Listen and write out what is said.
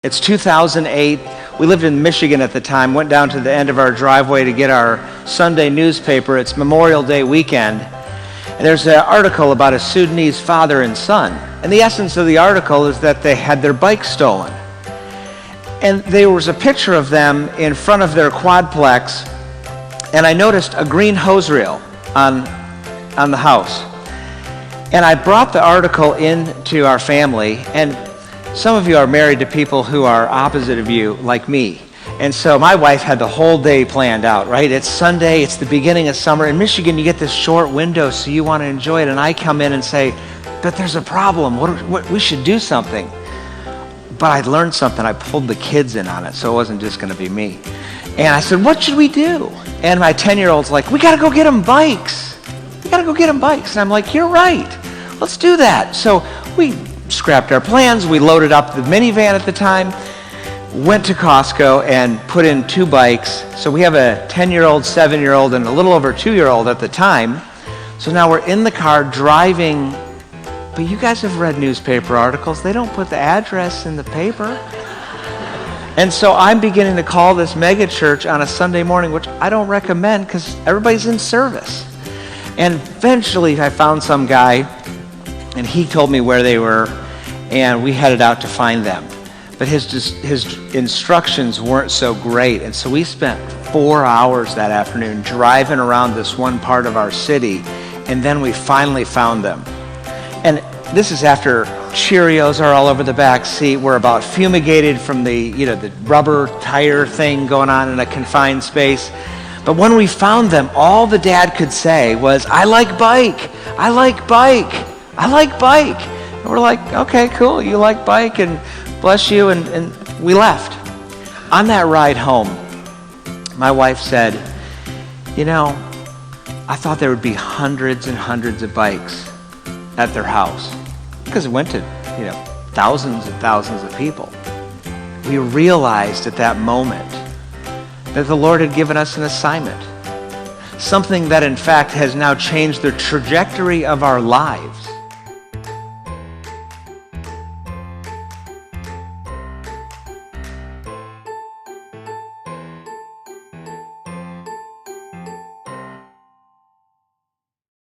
It's 2008. We lived in Michigan at the time, went down to the end of our driveway to get our Sunday newspaper. It's Memorial Day weekend. And there's an article about a Sudanese father and son. And the essence of the article is that they had their bike stolen. And there was a picture of them in front of their quadplex, and I noticed a green hose reel on the house. And I brought the article into our family, and some of you are married to people who are opposite of you, like me. And so my wife had the whole day planned out, right? It's Sunday, it's the beginning of summer. In Michigan, you get this short window, so you want to enjoy it. And I come in and say, but there's a problem. We should do something. But I learned something. I pulled the kids in on it, so it wasn't just going to be me. And I said, what should we do? And my 10-year-old's like, we got to go get them bikes. We got to go get them bikes. And I'm like, you're right. Let's do that. So we scrapped our plans. We loaded up the minivan at the time, went to Costco and put in 2 bikes. So we have a 10-year-old, 7-year-old, and a little over 2-year-old at the time. So now we're in the car driving. But you guys have read newspaper articles. They don't put the address in the paper. And so I'm beginning to call this mega church on a Sunday morning, which I don't recommend because everybody's in service. And eventually I found some guy, and he told me where they were, and we headed out to find them. But his instructions weren't so great, and so we spent 4 hours that afternoon driving around this one part of our city, and then we finally found them. And this is after Cheerios are all over the back seat. We're about fumigated from the rubber tire thing going on in a confined space. But when we found them, all the dad could say was, I like bike, I like bike, I like bike. And we're like, okay, cool, you like bike, and bless you, and we left. On that ride home, my wife said, I thought there would be hundreds and hundreds of bikes at their house, because it went to, thousands and thousands of people. We realized at that moment that the Lord had given us an assignment, something that in fact has now changed the trajectory of our lives.